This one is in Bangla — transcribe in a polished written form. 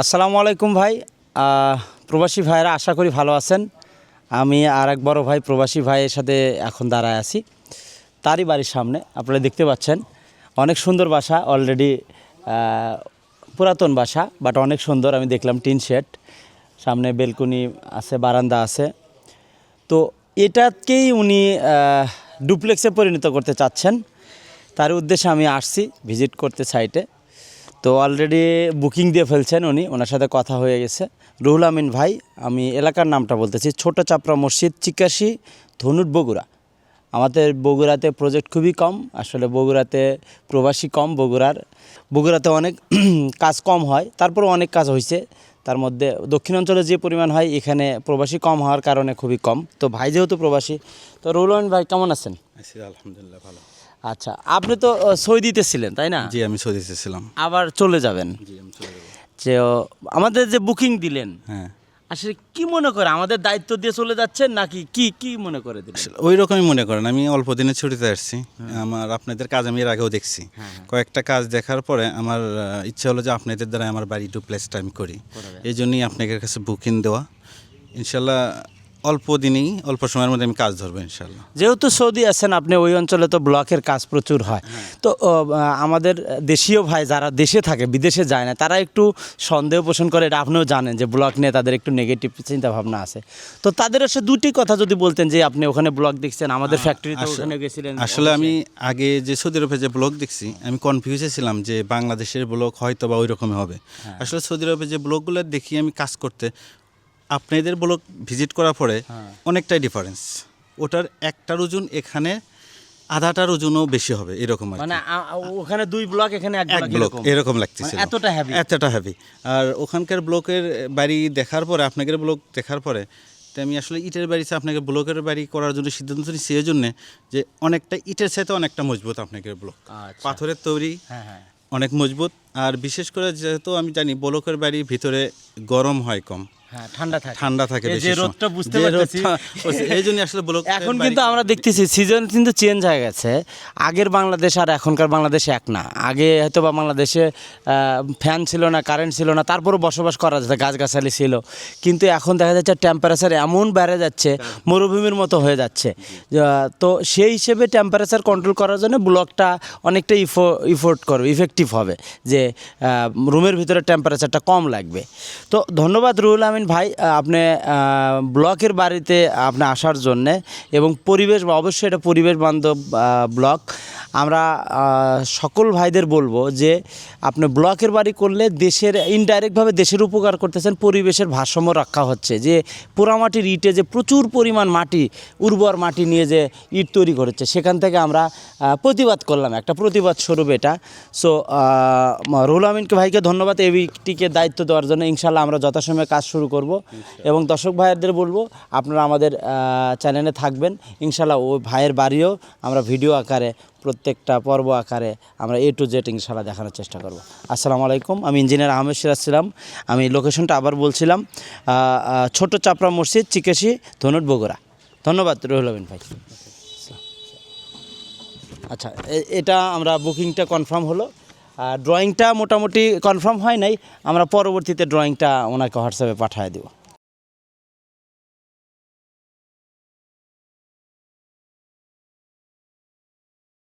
আসসালামু আলাইকুম ভাই। প্রবাসী ভাইরা আশা করি ভালো আছেন। আমি আর এক বড় ভাই প্রবাসী ভাইয়ের সাথে এখন দাঁড়ায় আছি, তারই বাড়ির সামনে। আপনারা দেখতে পাচ্ছেন অনেক সুন্দর বাসা, অলরেডি পুরাতন বাসা বাট অনেক সুন্দর। আমি দেখলাম টিন শেড, সামনে বেলকনি আছে, বারান্দা আছে। তো এটাকেই উনি ডুপ্লেক্সে পরিণত করতে চাচ্ছেন। তার উদ্দেশ্যে আমি আসছি ভিজিট করতে সাইটে। তো অলরেডি বুকিং দিয়ে ফেলছেন উনি, ওনার সাথে কথা হয়ে গেছে। রুহুল আমিন ভাই, আমি এলাকার নামটা বলতেছি, ছোট চাপড়া মসজিদ, চিকাশি, ধনুট, বগুড়া। আমাদের বগুড়াতে প্রজেক্ট খুবই কম, আসলে বগুড়াতে প্রবাসী কম। বগুড়াতে অনেক কাজ কম হয়, তারপরও অনেক কাজ হয়েছে। তার মধ্যে দক্ষিণ অঞ্চলে যে পরিমাণ হয়, এখানে প্রবাসী কম হওয়ার কারণে খুবই কম। তো ভাই যেহেতু প্রবাসী, তো রুহুল আমিন ভাই কেমন আছেন? আলহামদুলিল্লাহ ভালো। আচ্ছা, আপনি তো সৌদিতে ছিলেন তাই না? জি, আমি সৌদিতে ছিলাম। আবার চলে যাবেন? জি, আমি চলে যাব। যে আমাদের যে বুকিং দিলেন, হ্যাঁ, আসলে কি মনে করে আমাদের দায়িত্ব দিয়ে চলে যাচ্ছেন নাকি কি মনে করে দিলেন? ওই রকমই মনে করেন। আমি অল্প দিনের ছুটিতে আসছি। আমার আপনাদের কাজ আমি এর আগেও দেখছি। কয়েকটা কাজ দেখার পরে আমার ইচ্ছা হলো যে আপনাদের দ্বারা আমার বাড়ি ডুপ্লেক্সটা আমি করি। এই জন্যই আপনাদের কাছে বুকিং দেওয়া। ইনশাল্লাহ অল্প দিনেই, অল্প সময়ের মধ্যে আমি কাজ ধরবো ইনশাল্লাহ। যেহেতু সৌদি আছেন আপনি, ওই অঞ্চলে তো ব্লকের কাজ প্রচুর হয়। তো আমাদের দেশীয় ভাই যারা দেশে থাকে, বিদেশে যায় না, তারা একটু সন্দেহ পোষণ করে। এটা আপনিও জানেন যে ব্লক নিয়ে তাদের একটু নেগেটিভ চিন্তাভাবনা আছে। তো তাদের এসে দুটি কথা যদি বলতেন, যে আপনি ওখানে ব্লক দেখছেন, আমাদের ফ্যাক্টরিতে ওখানে গেছিলেন। আসলে আমি আগে যে সৌদি আরবে যে ব্লগ দেখছি, আমি কনফিউজে ছিলাম যে বাংলাদেশের ব্লগ হয়তো বা ওই রকমই হবে। আসলে সৌদি আরবে যে ব্লগগুলো দেখি আমি কাজ করতে, আপনাদের ব্লগ ভিজিট করার পরে অনেকটাই ডিফারেন্স। ওটার একটার ওজন এখানে আধাটার ওজনও বেশি হবে, এরকম আর কি। মানে ওখানে দুই ব্লক, এখানে এক ব্লক এরকম লাগতেছিল, মানে এতটা হেভি। আর ওখানকার ব্লকের বাড়ি দেখার পরে, আপনাদের ব্লক দেখার পরে, তো আমি আসলে ইটের বাড়ি আপনাকে ব্লকের বাড়ি করার জন্য সিদ্ধান্ত নিচ্ছি, এই জন্যে যে অনেকটা ইটের সাথে অনেকটা মজবুত আপনাদের ব্লক। পাথরের তৈরি, অনেক মজবুত। আর বিশেষ করে যেহেতু আমি জানি ব্লকের বাড়ি ভিতরে গরম হয় কম, ঠান্ডা থাকে বেশি। রোদটা বুঝতে পারতেছি, এই জন্য আসলে ব্লক। এখন কিন্তু আমরা দেখতেছি সিজন কিন্তু চেঞ্জ হয়ে গেছে। আগের বাংলাদেশ আর এখনকার বাংলাদেশ এক না। আগে হয়তো বা বাংলাদেশে ফ্যান ছিল না, কারেন্ট ছিল না, তারপরও বসবাস করা যেত, গাছগাছালি ছিল। কিন্তু এখন দেখা যাচ্ছে টেম্পারেচার এমন বেড়ে যাচ্ছে, মরুভূমির মতো হয়ে যাচ্ছে। তো সেই হিসেবে টেম্পারেচার কন্ট্রোল করার জন্য ব্লকটা অনেকটা ইফেক্টিভ হবে, যে রুমের ভিতরে টেম্পারেচারটা কম লাগবে। তো ধন্যবাদ রুহুল আমিন ভাই, আপনি ব্লকের বাড়িতে আপনি আসার জন্যে, এবং পরিবেশ, অবশ্যই এটা পরিবেশ বান্ধব ব্লক। আমরা সকল ভাইদের বলবো যে আপনি ব্লকের বাড়ি করলে দেশের, ইনডাইরেক্টভাবে দেশের উপকার করতেছেন, পরিবেশের ভারসাম্য রক্ষা হচ্ছে। যে পোড়ামাটির ইটে যে প্রচুর পরিমাণ মাটি, উর্বর মাটি নিয়ে যে ইট তৈরি করেছে, সেখান থেকে আমরা প্রতিবাদ করলাম, একটা প্রতিবাদ স্বরূপ এটা। সো রুহুল আমিনকে ভাইকে ধন্যবাদ এইটিকে দায়িত্ব দেওয়ার জন্য। ইনশাল্লাহ আমরা যথাসময়ে কাজ শুরু করব, এবং দর্শক ভাইদের বলবো আপনারা আমাদের চ্যানেলে থাকবেন। ইনশাল্লাহ ওই ভাইয়ের বাড়িও আমরা ভিডিও আকারে, প্রত্যেকটা পর্ব আকারে আমরা A to Z ইনশাল্লাহ দেখানোর চেষ্টা করব। আসসালামু আলাইকুম, আমি ইঞ্জিনিয়ার আহমেদ সিরাজ ছিলাম। আমি লোকেশনটা আবার বলছিলাম, ছোট চাপড়া মসজিদ, চিকেশি, ধনুট, বগুড়া। ধন্যবাদ রুহুল আমিন ভাই। আচ্ছা, এটা আমরা বুকিংটা কনফার্ম হলো। ড্রয়িংটা মোটামুটি কনফার্ম হয় নাই, আমরা পরবর্তীতে ড্রয়িংটা ওনাকে হোয়াটসঅ্যাপে পাঠিয়ে দেবো।